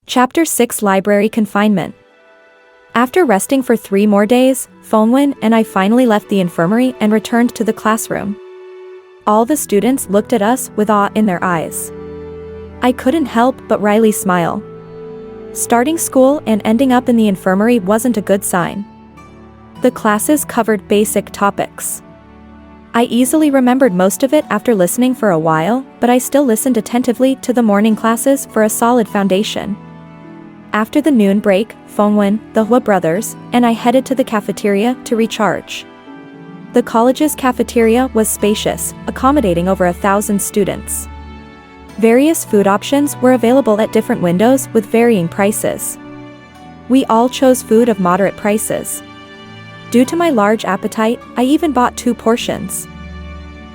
Chapter 6 Library Confinement. After resting for 3 more days, Fongwen and I finally left the infirmary and returned to the classroom. All the students looked at us with awe in their eyes. I couldn't help but wryly smile. Starting school and ending up in the infirmary wasn't a good sign. The classes covered basic topics. I easily remembered most of it after listening for a while, but I still listened attentively to the morning classes for a solid foundation. After the noon break, Fongwen, the Hua brothers, and I headed to the cafeteria to recharge. The college's cafeteria was spacious, accommodating over 1,000 students. Various food options were available at different windows with varying prices. We all chose food of moderate prices. Due to my large appetite, I even bought 2 portions.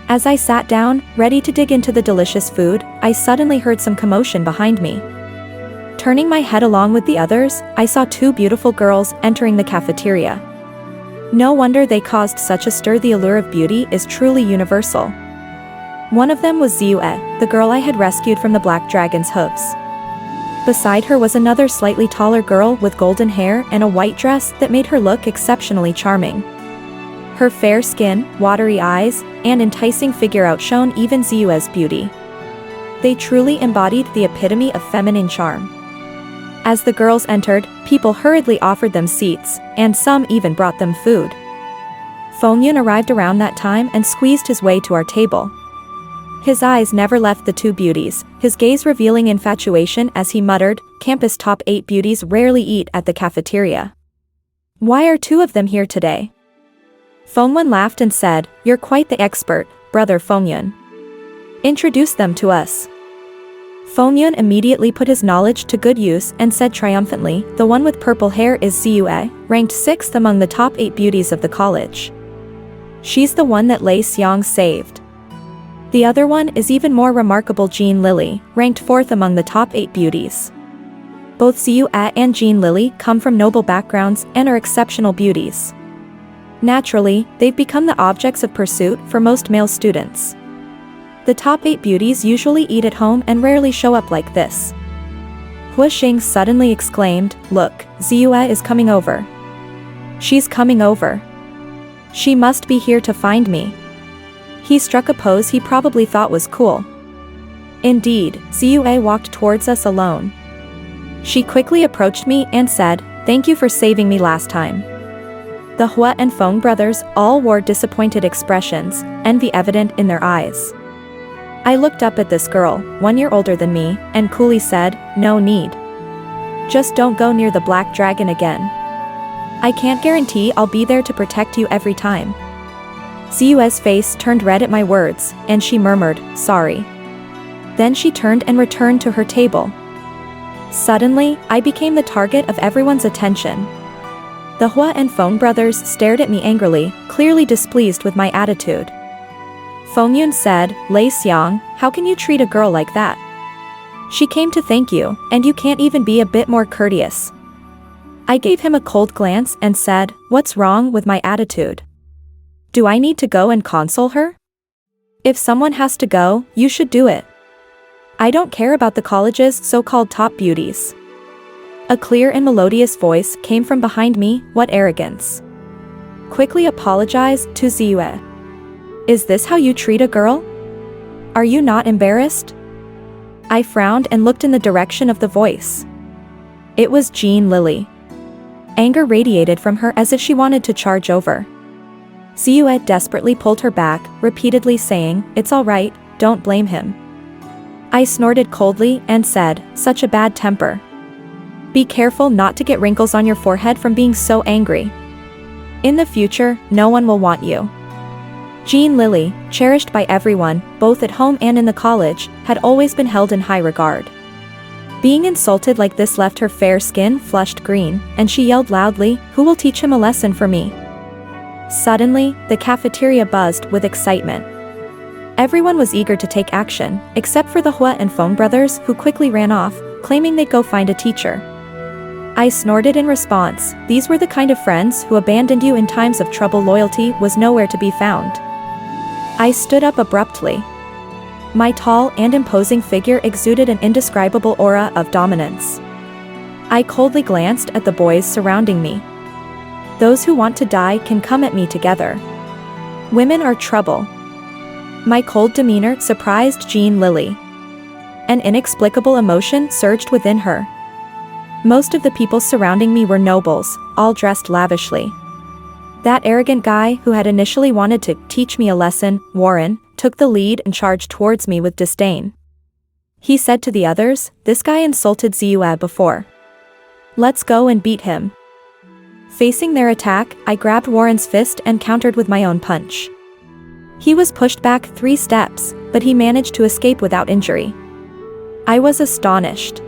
As I sat down, ready to dig into the delicious food, I suddenly heard some commotion behind me. Turning my head along with the others, I saw 2 beautiful girls entering the cafeteria. No wonder they caused such a stir. The allure of beauty is truly universal. One of them was Ziyue, the girl I had rescued from the black dragon's hooves. Beside her was another slightly taller girl with golden hair and a white dress that made her look exceptionally charming. Her fair skin, watery eyes, and enticing figure outshone even Ziyue's beauty. They truly embodied the epitome of feminine charm. As the girls entered, people hurriedly offered them seats, and some even brought them food. Fongwen arrived around that time and squeezed his way to our table. His eyes never left the 2 beauties, his gaze revealing infatuation as he muttered, "Campus top 8 beauties rarely eat at the cafeteria. Why are 2 of them here today?" Fongwen laughed and said, "You're quite the expert, brother Fongwen. Introduce them to us." Fongwen immediately put his knowledge to good use and said triumphantly, "The one with purple hair is Ziyue, ranked 6th among the top 8 beauties of the college. She's the one that Lei Xiang saved. The other one is even more remarkable, Jean Lily, ranked 4th among the top 8 beauties. Both Ziyue and Jean Lily come from noble backgrounds and are exceptional beauties. Naturally, they've become the objects of pursuit for most male students. The top 8 beauties usually eat at home and rarely show up like this." Hua Xing suddenly exclaimed, "Look, Ziyue is coming over. She's coming over. She must be here to find me." He struck a pose he probably thought was cool. Indeed, Ziyue walked towards us alone. She quickly approached me and said, "Thank you for saving me last time." The Hua and Feng brothers all wore disappointed expressions, envy evident in their eyes. I looked up at this girl, 1 year older than me, and coolly said, "No need. Just don't go near the black dragon again. I can't guarantee I'll be there to protect you every time." Ziyue's face turned red at my words, and she murmured, "Sorry." Then she turned and returned to her table. Suddenly, I became the target of everyone's attention. The Hua and Feng brothers stared at me angrily, clearly displeased with my attitude. Fongwen said, "Lei Xiang, how can you treat a girl like that? She came to thank you, and you can't even be a bit more courteous." I gave him a cold glance and said, "What's wrong with my attitude? Do I need to go and console her? If someone has to go, you should do it. I don't care about the college's so-called top beauties." A clear and melodious voice came from behind me, "What arrogance. Quickly apologize to Ziyue. Is this how you treat a girl? Are you not embarrassed?" I frowned and looked in the direction of the voice. It was Jean Lily. Anger radiated from her as if she wanted to charge over. Ziyue desperately pulled her back, repeatedly saying, "It's all right, don't blame him." I snorted coldly and said, "Such a bad temper. Be careful not to get wrinkles on your forehead from being so angry. In the future, no one will want you." Jean Lily, cherished by everyone, both at home and in the college, had always been held in high regard. Being insulted like this left her fair skin flushed green, and she yelled loudly, "Who will teach him a lesson for me?" Suddenly, the cafeteria buzzed with excitement. Everyone was eager to take action, except for the Hua and Feng brothers, who quickly ran off, claiming they'd go find a teacher. I snorted in response, "These were the kind of friends who abandoned you in times of trouble. Loyalty was nowhere to be found." I stood up abruptly. My tall and imposing figure exuded an indescribable aura of dominance. I coldly glanced at the boys surrounding me. Those who want to die can come at me together. Women are trouble. My cold demeanor surprised Jean Lily. An inexplicable emotion surged within her. Most of the people surrounding me were nobles, all dressed lavishly. That arrogant guy who had initially wanted to teach me a lesson, Warren, took the lead and charged towards me with disdain. He said to the others, "This guy insulted Zua before. Let's go and beat him." Facing their attack, I grabbed Warren's fist and countered with my own punch. He was pushed back 3 steps, but he managed to escape without injury. I was astonished.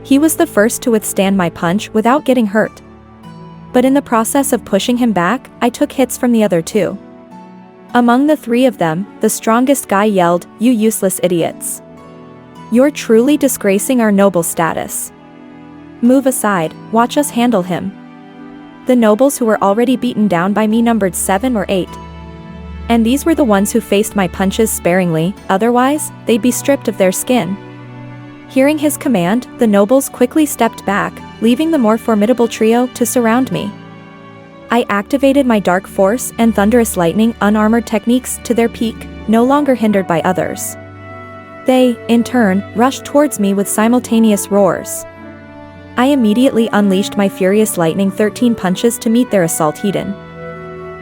He was the first to withstand my punch without getting hurt. But in the process of pushing him back, I took hits from the other 2. Among the 3 of them, the strongest guy yelled, "You useless idiots. You're truly disgracing our noble status. Move aside, watch us handle him." The nobles who were already beaten down by me numbered 7 or 8. And these were the ones who faced my punches sparingly, otherwise, they'd be stripped of their skin. Hearing his command, the nobles quickly stepped back, leaving the more formidable trio to surround me. I activated my dark force and thunderous lightning unarmored techniques to their peak, no longer hindered by others. They, in turn, rushed towards me with simultaneous roars. I immediately unleashed my Furious Lightning 13 punches to meet their assault heat-in.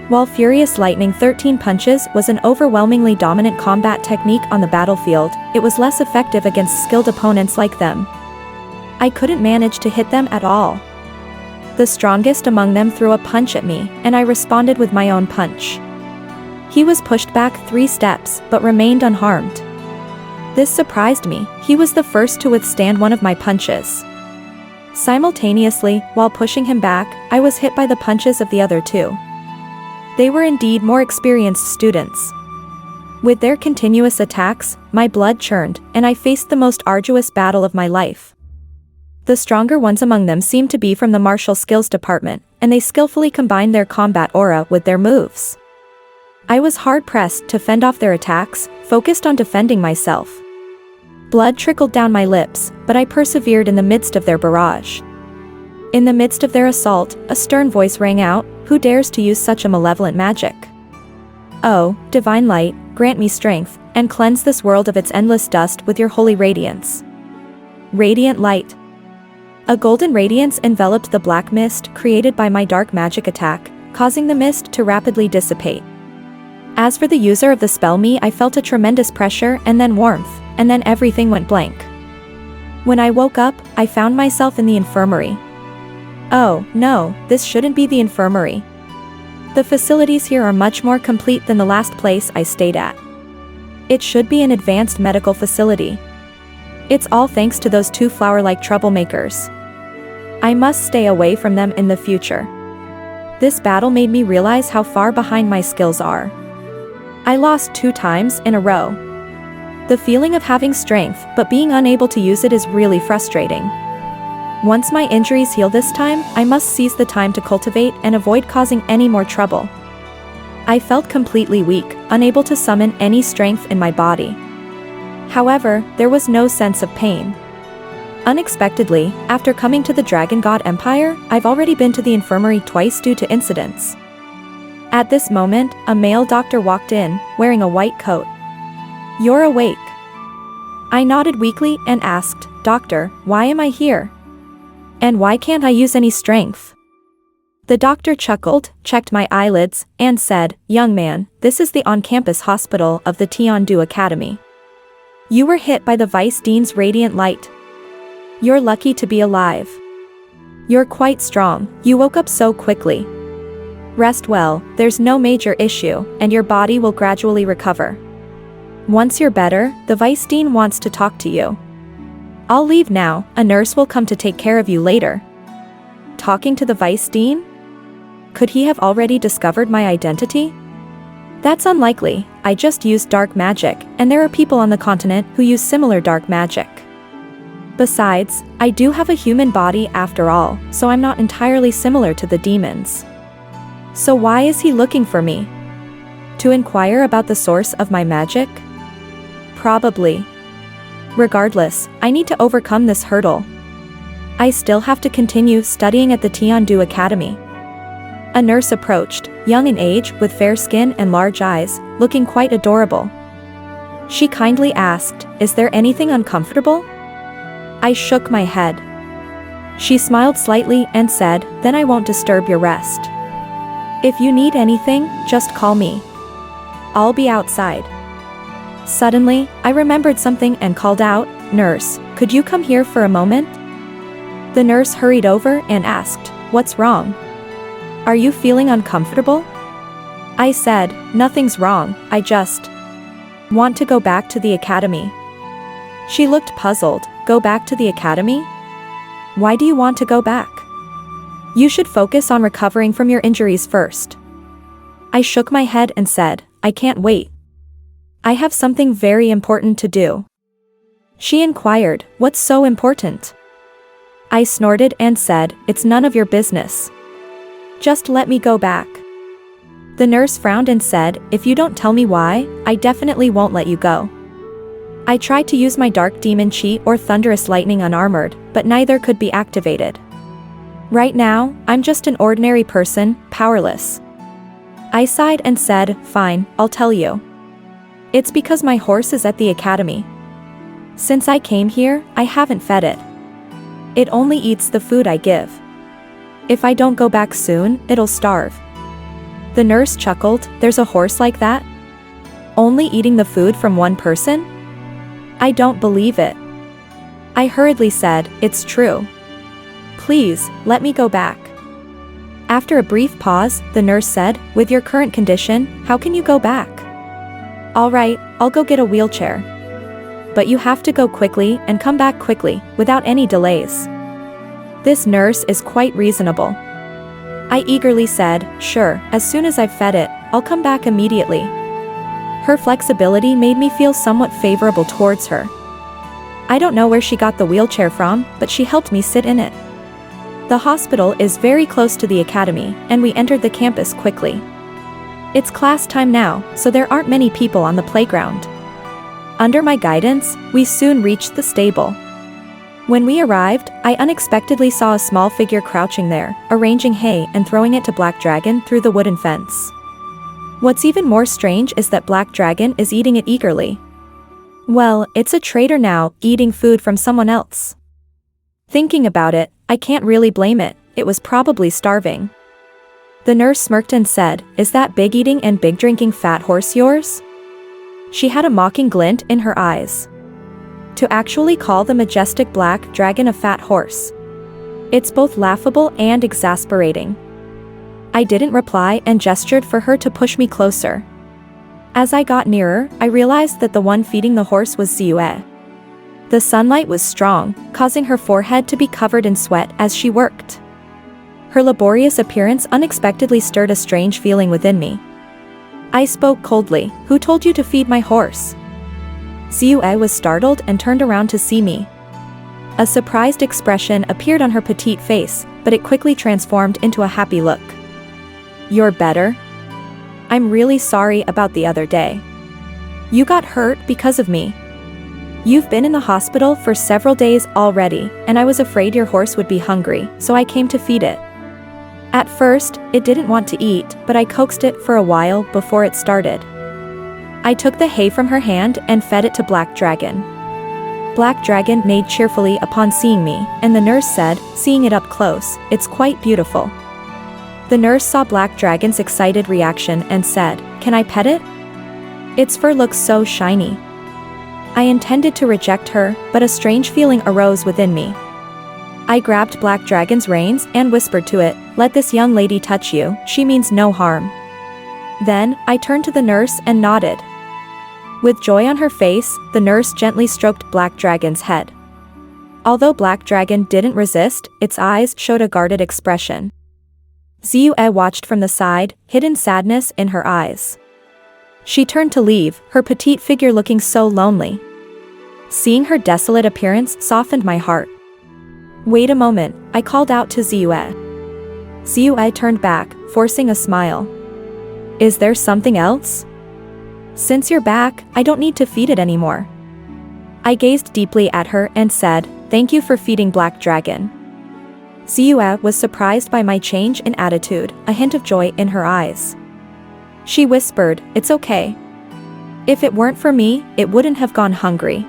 While Furious Lightning 13 punches was an overwhelmingly dominant combat technique on the battlefield, it was less effective against skilled opponents like them. I couldn't manage to hit them at all. The strongest among them threw a punch at me, and I responded with my own punch. He was pushed back 3 steps, but remained unharmed. This surprised me. He was the first to withstand one of my punches. Simultaneously, while pushing him back, I was hit by the punches of the other 2. They were indeed more experienced students. With their continuous attacks, my blood churned, and I faced the most arduous battle of my life. The stronger ones among them seemed to be from the martial skills department, and they skillfully combined their combat aura with their moves. I was hard-pressed to fend off their attacks, focused on defending myself. Blood trickled down my lips, but I persevered in the midst of their barrage. In the midst of their assault, a stern voice rang out, "Who dares to use such a malevolent magic? Oh, divine light, grant me strength, and cleanse this world of its endless dust with your holy radiance." Radiant light. A golden radiance enveloped the black mist created by my dark magic attack, causing the mist to rapidly dissipate. As for the user of the spell me, I felt a tremendous pressure and then warmth, and then everything went blank. When I woke up, I found myself in the infirmary. Oh, no, this shouldn't be the infirmary. The facilities here are much more complete than the last place I stayed at. It should be an advanced medical facility. It's all thanks to those 2 flower-like troublemakers. I must stay away from them in the future. This battle made me realize how far behind my skills are. I lost 2 times in a row. The feeling of having strength but being unable to use it is really frustrating. Once my injuries heal this time, I must seize the time to cultivate and avoid causing any more trouble. I felt completely weak, unable to summon any strength in my body. However, there was no sense of pain. Unexpectedly, after coming to the Dragon God Empire, I've already been to the infirmary twice due to incidents. At this moment, a male doctor walked in, wearing a white coat. "You're awake." I nodded weakly and asked, "Doctor, why am I here? And why can't I use any strength?" The doctor chuckled, checked my eyelids, and said, "Young man, this is the on-campus hospital of the Tiandu Academy. You were hit by the Vice Dean's radiant light. You're lucky to be alive. You're quite strong, you woke up so quickly. Rest well, there's no major issue, and your body will gradually recover. Once you're better, the Vice Dean wants to talk to you. I'll leave now, a nurse will come to take care of you later." Talking to the Vice Dean? Could he have already discovered my identity? That's unlikely. I just used dark magic, and there are people on the continent who use similar dark magic. Besides, I do have a human body after all, so I'm not entirely similar to the demons. So why is he looking for me? To inquire about the source of my magic? Probably. Regardless, I need to overcome this hurdle. I still have to continue studying at the Tiandu Academy. A nurse approached, young in age with fair skin and large eyes, looking quite adorable. She kindly asked, "Is there anything uncomfortable?" I shook my head. She smiled slightly and said, "Then I won't disturb your rest. If you need anything, just call me. I'll be outside." Suddenly, I remembered something and called out, "Nurse, could you come here for a moment?" The nurse hurried over and asked, "What's wrong? Are you feeling uncomfortable?" I said, "Nothing's wrong, I just want to go back to the academy." She looked puzzled. "Go back to the academy? Why do you want to go back? You should focus on recovering from your injuries first." I shook my head and said, "I can't wait. I have something very important to do." She inquired, "What's so important?" I snorted and said, "It's none of your business. Just let me go back." The nurse frowned and said, "If you don't tell me why, I definitely won't let you go." I tried to use my dark demon chi or thunderous lightning unarmored, but neither could be activated. Right now, I'm just an ordinary person, powerless. I sighed and said, "Fine, I'll tell you. It's because my horse is at the academy. Since I came here, I haven't fed it. It only eats the food I give. If I don't go back soon, it'll starve." The nurse chuckled, "There's a horse like that? Only eating the food from one person? I don't believe it." I hurriedly said, "It's true. Please, let me go back." After a brief pause, the nurse said, "With your current condition, how can you go back?" "All right, I'll go get a wheelchair. But you have to go quickly and come back quickly, without any delays." This nurse is quite reasonable. I eagerly said, "Sure, as soon as I've fed it, I'll come back immediately." Her flexibility made me feel somewhat favorable towards her. I don't know where she got the wheelchair from, but she helped me sit in it. The hospital is very close to the academy, and we entered the campus quickly. It's class time now, so there aren't many people on the playground. Under my guidance, we soon reached the stable. When we arrived, I unexpectedly saw a small figure crouching there, arranging hay and throwing it to Black Dragon through the wooden fence. What's even more strange is that Black Dragon is eating it eagerly. Well, it's a traitor now, eating food from someone else. Thinking about it, I can't really blame it, it was probably starving. The nurse smirked and said, "Is that big eating and big drinking fat horse yours?" She had a mocking glint in her eyes. To actually call the majestic Black Dragon a fat horse. It's both laughable and exasperating. I didn't reply and gestured for her to push me closer. As I got nearer, I realized that the one feeding the horse was Ziyue. The sunlight was strong, causing her forehead to be covered in sweat as she worked. Her laborious appearance unexpectedly stirred a strange feeling within me. I spoke coldly, "Who told you to feed my horse?" Ziyue was startled and turned around to see me. A surprised expression appeared on her petite face, but it quickly transformed into a happy look. "You're better? I'm really sorry about the other day. You got hurt because of me. You've been in the hospital for several days already, and I was afraid your horse would be hungry, so I came to feed it. At first, it didn't want to eat, but I coaxed it for a while before it started." I took the hay from her hand and fed it to Black Dragon. Black Dragon neighed cheerfully upon seeing me, and the nurse said, seeing it up close, "It's quite beautiful." The nurse saw Black Dragon's excited reaction and said, "Can I pet it? Its fur looks so shiny." I intended to reject her, but a strange feeling arose within me. I grabbed Black Dragon's reins and whispered to it, "Let this young lady touch you, she means no harm." Then, I turned to the nurse and nodded. With joy on her face, the nurse gently stroked Black Dragon's head. Although Black Dragon didn't resist, its eyes showed a guarded expression. Ziyue watched from the side, hidden sadness in her eyes. She turned to leave, her petite figure looking so lonely. Seeing her desolate appearance softened my heart. "Wait a moment," I called out to Ziyue. Ziyue turned back, forcing a smile. "Is there something else? Since you're back, I don't need to feed it anymore." I gazed deeply at her and said, "Thank you for feeding Black Dragon. Ziyue was surprised by my change in attitude, a hint of joy in her eyes. She whispered, "It's okay. If it weren't for me, it wouldn't have gone hungry."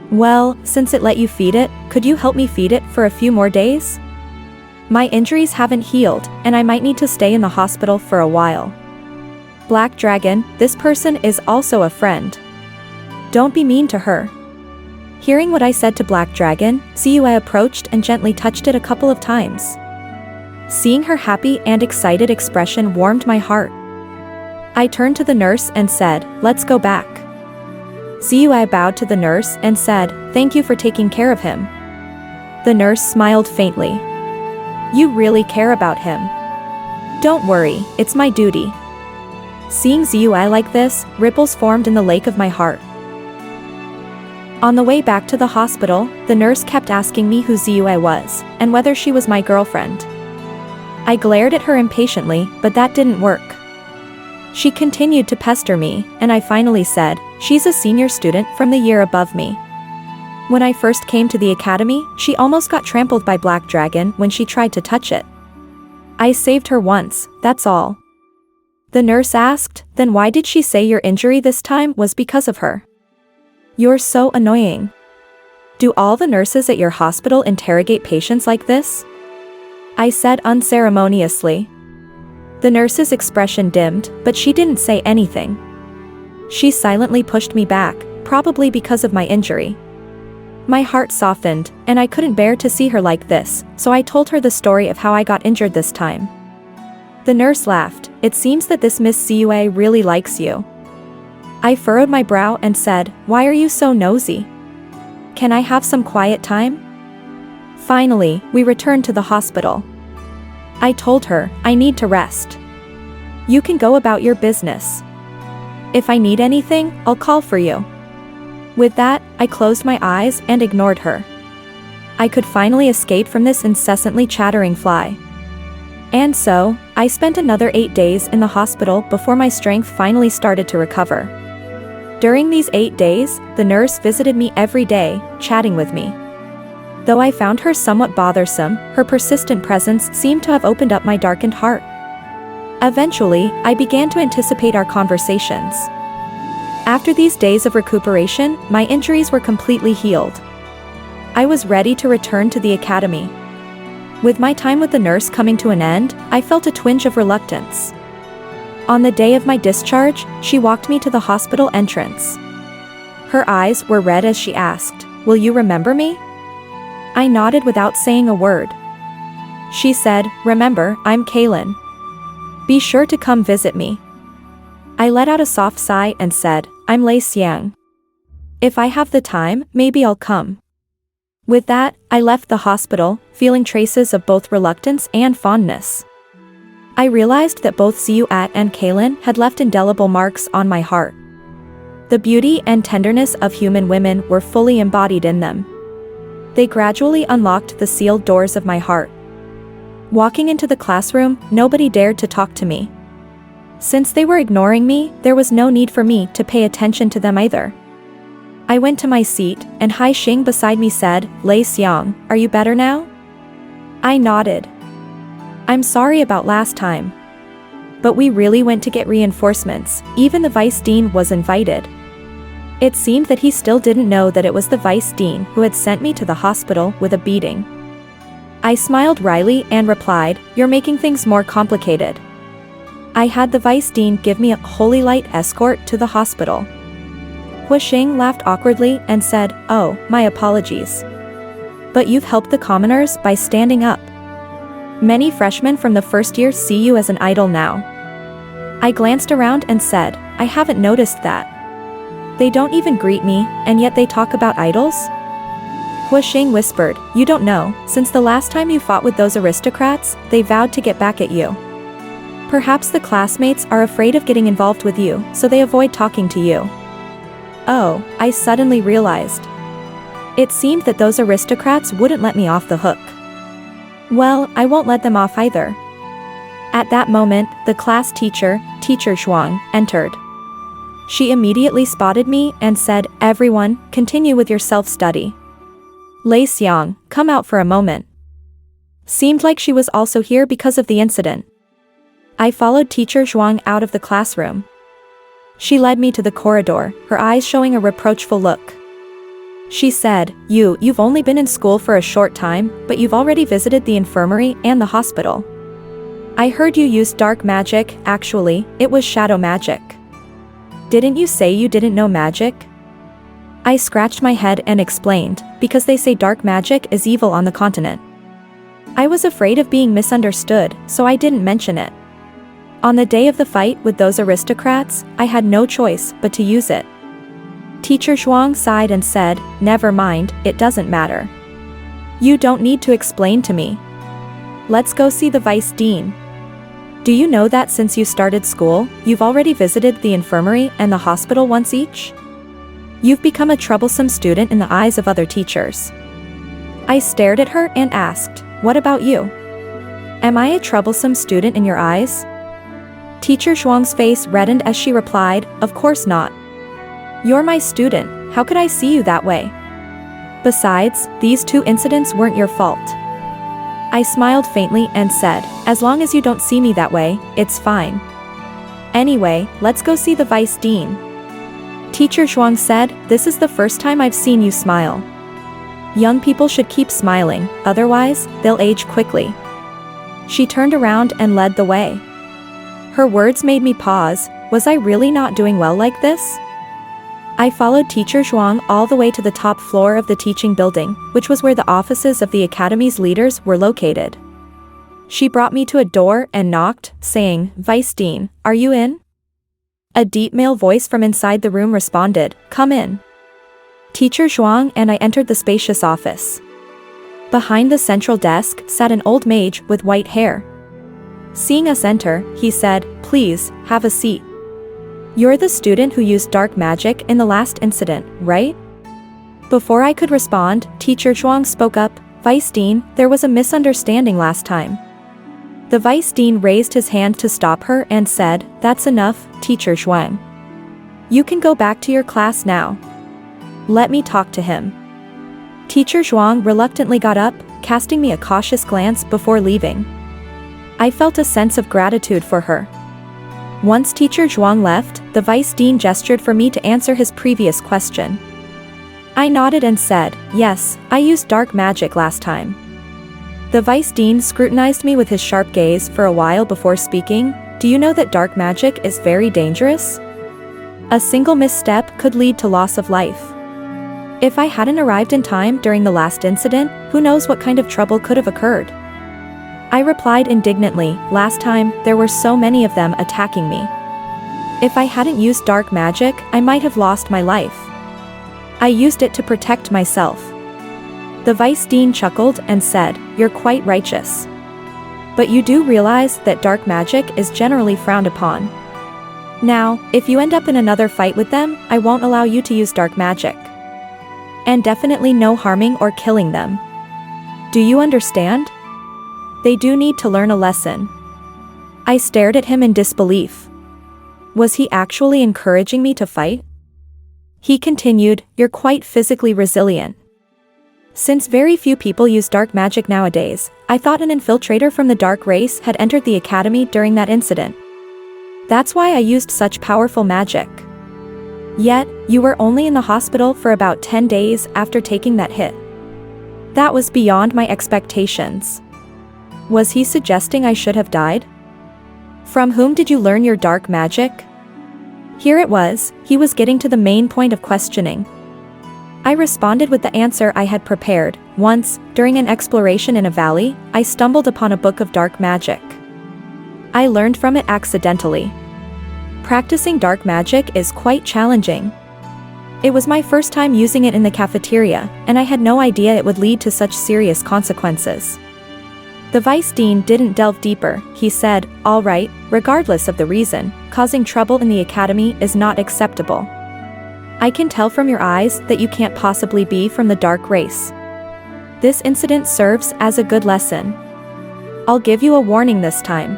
"Well, since it let you feed it, could you help me feed it for a few more days? My injuries haven't healed, and I might need to stay in the hospital for a while." "Black Dragon, this person is also a friend. Don't be mean to her." Hearing what I said to Black Dragon, Ziyue approached and gently touched it a couple of times. Seeing her happy and excited expression warmed my heart. I turned to the nurse and said, "Let's go back." Ziyue bowed to the nurse and said, "Thank you for taking care of him." The nurse smiled faintly. "You really care about him." "Don't worry, it's my duty." Seeing Ziyue like this, ripples formed in the lake of my heart. On the way back to the hospital, the nurse kept asking me who Ziyue was, and whether she was my girlfriend. I glared at her impatiently, but that didn't work. She continued to pester me, and I finally said, "She's a senior student from the year above me. When I first came to the academy, she almost got trampled by Black Dragon when she tried to touch it. I saved her once, that's all." The nurse asked, "Then why did she say your injury this time was because of her?" "You're so annoying. Do all the nurses at your hospital interrogate patients like this?" I said unceremoniously. The nurse's expression dimmed, but she didn't say anything. She silently pushed me back, probably because of my injury. My heart softened, and I couldn't bear to see her like this, so I told her the story of how I got injured this time. The nurse laughed. "It seems that this Miss Ziyue really likes you." I furrowed my brow and said, "Why are you so nosy? Can I have some quiet time?" Finally, we returned to the hospital. I told her, "I need to rest. You can go about your business. If I need anything, I'll call for you." With that, I closed my eyes and ignored her. I could finally escape from this incessantly chattering fly. And so, I spent another 8 days in the hospital before my strength finally started to recover. During these 8 days, the nurse visited me every day, chatting with me. Though I found her somewhat bothersome, her persistent presence seemed to have opened up my darkened heart. Eventually, I began to anticipate our conversations. After these days of recuperation, my injuries were completely healed. I was ready to return to the academy. With my time with the nurse coming to an end, I felt a twinge of reluctance. On the day of my discharge, she walked me to the hospital entrance. Her eyes were red as she asked, "Will you remember me?" I nodded without saying a word. She said, "Remember, I'm Kaylin. Be sure to come visit me." I let out a soft sigh and said, "I'm Lei Xiang. If I have the time, maybe I'll come." With that, I left the hospital, feeling traces of both reluctance and fondness. I realized that both Ziyue and Kaylin had left indelible marks on my heart. The beauty and tenderness of human women were fully embodied in them. They gradually unlocked the sealed doors of my heart. Walking into the classroom, nobody dared to talk to me. Since they were ignoring me, there was no need for me to pay attention to them either. I went to my seat, and Hai Xing beside me said, "Lei Xiang, are you better now?" I nodded. "I'm sorry about last time. But we really went to get reinforcements, even the vice dean was invited." It seemed that he still didn't know that it was the vice dean who had sent me to the hospital with a beating. I smiled wryly and replied, "You're making things more complicated. I had the vice dean give me a holy light escort to the hospital." Hu Xing laughed awkwardly and said, "Oh, my apologies. But you've helped the commoners by standing up. Many freshmen from the first year see you as an idol now." I glanced around and said, "I haven't noticed that. They don't even greet me, and yet they talk about idols?" Hu Xing whispered, "You don't know, since the last time you fought with those aristocrats, they vowed to get back at you. Perhaps the classmates are afraid of getting involved with you, so they avoid talking to you." Oh, I suddenly realized. It seemed that those aristocrats wouldn't let me off the hook. Well, I won't let them off either. At that moment, the class teacher, Teacher Shuang, entered. She immediately spotted me and said, "Everyone, continue with your self-study. Lei Xiang, come out for a moment." Seemed like she was also here because of the incident. I followed Teacher Zhuang out of the classroom. She led me to the corridor, her eyes showing a reproachful look. She said, You've only been in school for a short time, but you've already visited the infirmary and the hospital. I heard you used dark magic. Actually, it was shadow magic. Didn't you say you didn't know magic? I scratched my head and explained, because they say dark magic is evil on the continent. I was afraid of being misunderstood, so I didn't mention it. On the day of the fight with those aristocrats, I had no choice but to use it. Teacher Zhuang sighed and said, Never mind, it doesn't matter. You don't need to explain to me. Let's go see the Vice Dean. Do you know that since you started school, you've already visited the infirmary and the hospital once each? You've become a troublesome student in the eyes of other teachers. I stared at her and asked, What about you? Am I a troublesome student in your eyes? Teacher Zhuang's face reddened as she replied, Of course not. You're my student, how could I see you that way? Besides, these two incidents weren't your fault. I smiled faintly and said, As long as you don't see me that way, it's fine. Anyway, let's go see the Vice Dean. Teacher Zhuang said, This is the first time I've seen you smile. Young people should keep smiling, otherwise, they'll age quickly. She turned around and led the way. Her words made me pause. Was I really not doing well like this? I followed Teacher Zhuang all the way to the top floor of the teaching building, which was where the offices of the academy's leaders were located. She brought me to a door and knocked, saying, Vice Dean, are you in? A deep male voice from inside the room responded, Come in. Teacher Zhuang and I entered the spacious office. Behind the central desk sat an old mage with white hair. Seeing us enter, he said, Please, have a seat. You're the student who used dark magic in the last incident, right? Before I could respond, Teacher Zhuang spoke up, Vice Dean, there was a misunderstanding last time. The Vice Dean raised his hand to stop her and said, That's enough, Teacher Zhuang. You can go back to your class now. Let me talk to him. Teacher Zhuang reluctantly got up, casting me a cautious glance before leaving. I felt a sense of gratitude for her. Once Teacher Zhuang left, the Vice Dean gestured for me to answer his previous question. I nodded and said, Yes, I used dark magic last time. The Vice Dean scrutinized me with his sharp gaze for a while before speaking, Do you know that dark magic is very dangerous? A single misstep could lead to loss of life. If I hadn't arrived in time during the last incident, who knows what kind of trouble could have occurred? I replied indignantly, Last time, there were so many of them attacking me. If I hadn't used dark magic, I might have lost my life. I used it to protect myself. The Vice Dean chuckled and said, You're quite righteous. But you do realize that dark magic is generally frowned upon. Now, if you end up in another fight with them, I won't allow you to use dark magic. And definitely no harming or killing them. Do you understand? They do need to learn a lesson. I stared at him in disbelief. Was he actually encouraging me to fight? He continued, You're quite physically resilient. Since very few people use dark magic nowadays, I thought an infiltrator from the dark race had entered the academy during that incident. That's why I used such powerful magic. Yet, you were only in the hospital for about 10 days after taking that hit. That was beyond my expectations. Was he suggesting I should have died? From whom did you learn your dark magic? Here it was, he was getting to the main point of questioning. I responded with the answer I had prepared. Once, during an exploration in a valley, I stumbled upon a book of dark magic. I learned from it accidentally. Practicing dark magic is quite challenging. It was my first time using it in the cafeteria, and I had no idea it would lead to such serious consequences. The Vice Dean didn't delve deeper. He said, All right, regardless of the reason, causing trouble in the academy is not acceptable. I can tell from your eyes that you can't possibly be from the dark race. This incident serves as a good lesson. I'll give you a warning this time.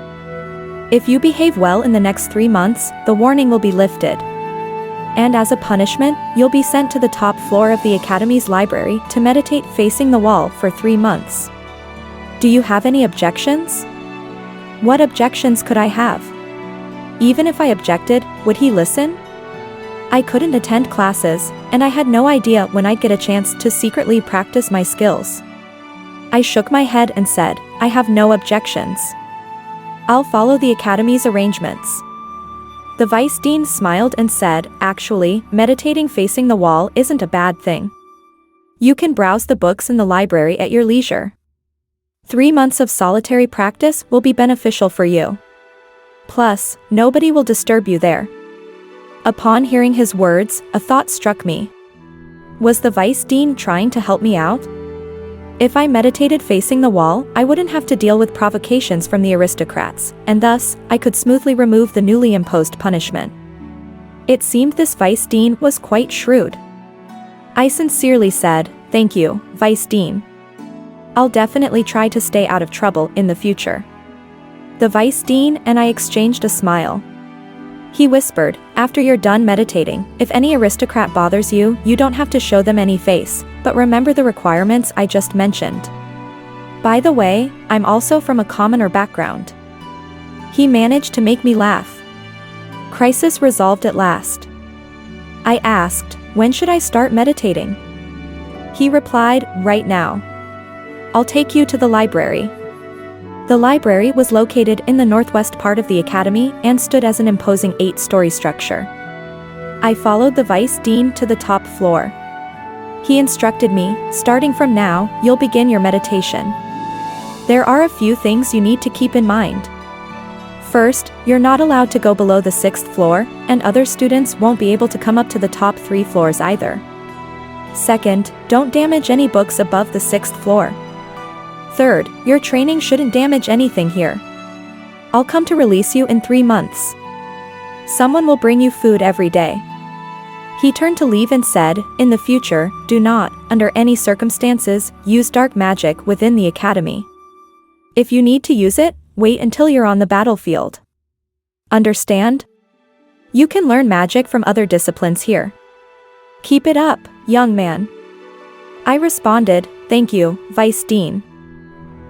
If you behave well in the next 3 months, the warning will be lifted. And as a punishment, you'll be sent to the top floor of the academy's library to meditate facing the wall for 3 months. Do you have any objections? What objections could I have? Even if I objected, would he listen? I couldn't attend classes, and I had no idea when I'd get a chance to secretly practice my skills. I shook my head and said, I have no objections. I'll follow the academy's arrangements. The vice dean smiled and said, actually, meditating facing the wall isn't a bad thing. You can browse the books in the library at your leisure. 3 months of solitary practice will be beneficial for you. Plus, nobody will disturb you there. Upon hearing his words, a thought struck me. Was the vice dean trying to help me out? If I meditated facing the wall, I wouldn't have to deal with provocations from the aristocrats, and thus, I could smoothly remove the newly imposed punishment. It seemed this vice dean was quite shrewd. I sincerely said, thank you, vice dean. I'll definitely try to stay out of trouble in the future. The vice dean and I exchanged a smile. He whispered, after you're done meditating, if any aristocrat bothers you, you don't have to show them any face, but remember the requirements I just mentioned. By the way, I'm also from a commoner background. He managed to make me laugh. Crisis resolved at last. I asked, when should I start meditating? He replied, right now. I'll take you to the library. The library was located in the northwest part of the academy and stood as an imposing 8-story structure. I followed the vice dean to the top floor. He instructed me, starting from now, you'll begin your meditation. There are a few things you need to keep in mind. First, you're not allowed to go below the 6th floor, and other students won't be able to come up to the top 3 floors either. Second, don't damage any books above the 6th floor. Third, your training shouldn't damage anything here. I'll come to release you in 3 months. Someone will bring you food every day. He turned to leave and said, in the future, do not, under any circumstances, use dark magic within the academy. If you need to use it, wait until you're on the battlefield. Understand? You can learn magic from other disciplines here. Keep it up, young man. I responded, thank you, Vice Dean.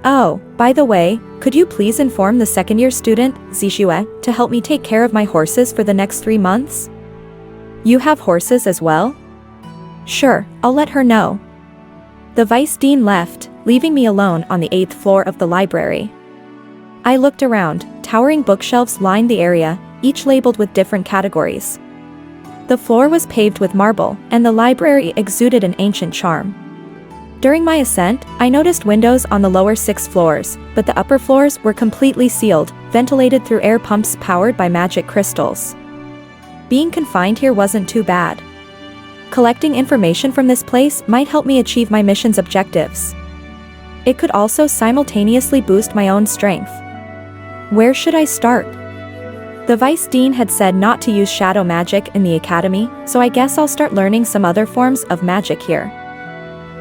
Oh, by the way, could you please inform the second-year student, Zixue, to help me take care of my horses for the next 3 months? You have horses as well? Sure, I'll let her know. The vice dean left, leaving me alone on the 8th floor of the library. I looked around. Towering bookshelves lined the area, each labeled with different categories. The floor was paved with marble, and the library exuded an ancient charm. During my ascent, I noticed windows on the lower 6 floors, but the upper floors were completely sealed, ventilated through air pumps powered by magic crystals. Being confined here wasn't too bad. Collecting information from this place might help me achieve my mission's objectives. It could also simultaneously boost my own strength. Where should I start? The vice dean had said not to use shadow magic in the academy, so I guess I'll start learning some other forms of magic here.